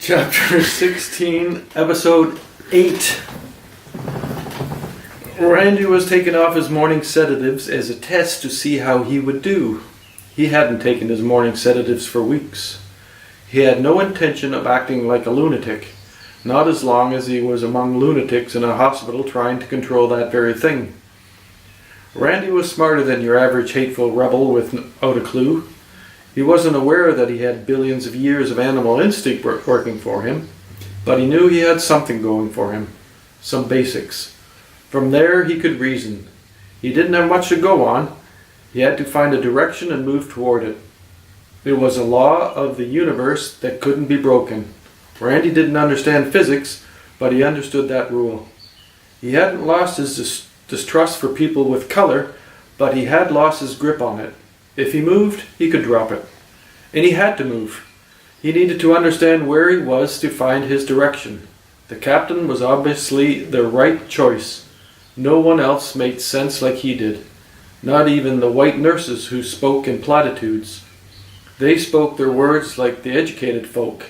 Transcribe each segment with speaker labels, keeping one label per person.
Speaker 1: Chapter 16, Episode 8. Randy was taking off his morning sedatives as a test to see how he would do. He hadn't taken his morning sedatives for weeks. He had no intention of acting like a lunatic, not as long as he was among lunatics in a hospital trying to control that very thing. Randy was smarter than your average hateful rebel without a clue. He wasn't aware that he had billions of years of animal instinct working for him, but he knew he had something going for him, some basics. From there he could reason. He didn't have much to go on. He had to find a direction and move toward it. It was a law of the universe that couldn't be broken. Randy didn't understand physics, but he understood that rule. He hadn't lost his distrust for people with color, but he had lost his grip on it. If he moved, he could drop it. And he had to move. He needed to understand where he was to find his direction. The captain was obviously the right choice. No one else made sense like he did. Not even the white nurses who spoke in platitudes. They spoke their words like the educated folk.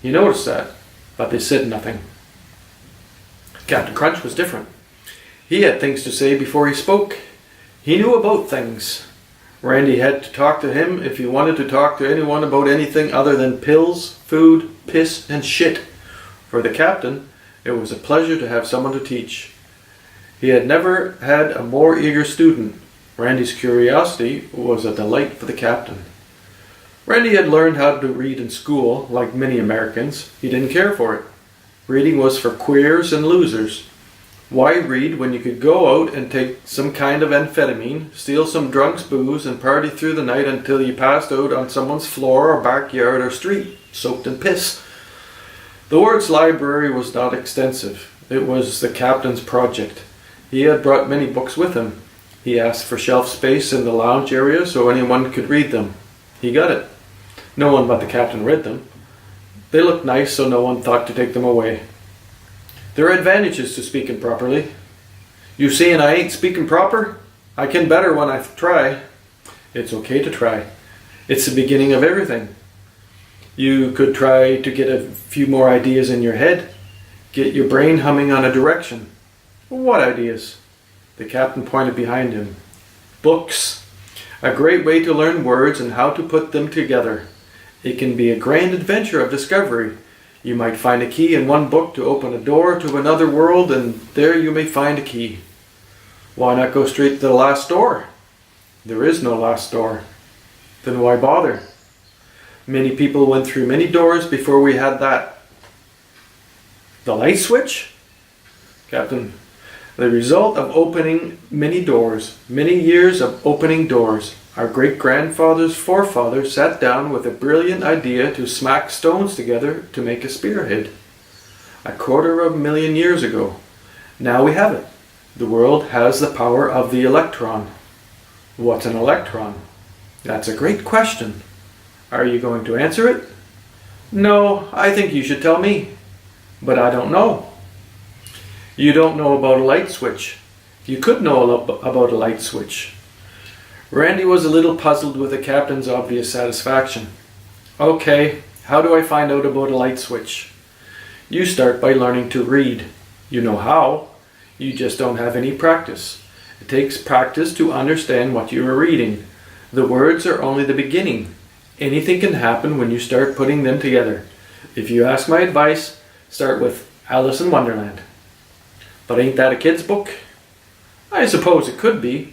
Speaker 1: He noticed that, but they said nothing. Captain Crunch was different. He had things to say before he spoke. He knew about things. Randy had to talk to him if he wanted to talk to anyone about anything other than pills, food, piss, and shit. For the captain, it was a pleasure to have someone to teach. He had never had a more eager student. Randy's curiosity was a delight for the captain. Randy had learned how to read in school, like many Americans. He didn't care for it. Reading was for queers and losers. Why read when you could go out and take some kind of amphetamine, steal some drunk's booze, and party through the night until you passed out on someone's floor or backyard or street, soaked in piss? The ward's library was not extensive. It was the captain's project. He had brought many books with him. He asked for shelf space in the lounge area so anyone could read them. He got it. No one but the captain read them. They looked nice, so no one thought to take them away. There are advantages to speaking properly. You seeing I ain't speaking proper? I can better when I try. It's okay to try. It's the beginning of everything. You could try to get a few more ideas in your head. Get your brain humming on a direction. What ideas? The captain pointed behind him. Books. A great way to learn words and how to put them together. It can be a grand adventure of discovery. You might find a key in one book to open a door to another world, and there you may find a key. Why not go straight to the last door? There is no last door. Then why bother? Many people went through many doors before we had that. The light switch? Captain, the result of opening many doors, many years of opening doors. Our great-grandfather's forefather sat down with a brilliant idea to smack stones together to make a spearhead. 250,000 years ago. Now we have it. The world has the power of the electron. What's an electron? That's a great question. Are you going to answer it? No, I think you should tell me. But I don't know. You don't know about a light switch. You could know about a light switch. Randy was a little puzzled with the captain's obvious satisfaction. Okay, how do I find out about a light switch? You start by learning to read. You know how. You just don't have any practice. It takes practice to understand what you are reading. The words are only the beginning. Anything can happen when you start putting them together. If you ask my advice, start with Alice in Wonderland. But ain't that a kid's book? I suppose it could be.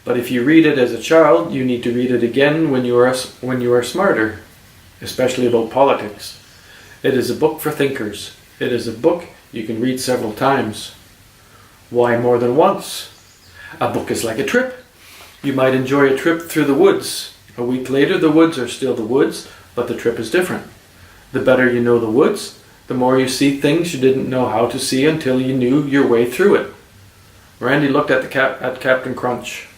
Speaker 1: But if you read it as a child, you need to read it again when you are smarter, especially about politics. It is a book for thinkers. It is a book you can read several times. Why more than once? A book is like a trip. You might enjoy a trip through the woods. A week later, the woods are still the woods, but the trip is different. The better you know the woods, the more you see things you didn't know how to see until you knew your way through it. Randy looked at Captain Crunch.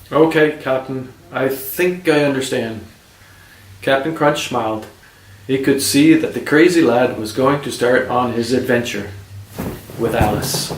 Speaker 1: Okay, Captain, I think I understand. Captain Crunch smiled. He could see that the crazy lad was going to start on his adventure with Alice.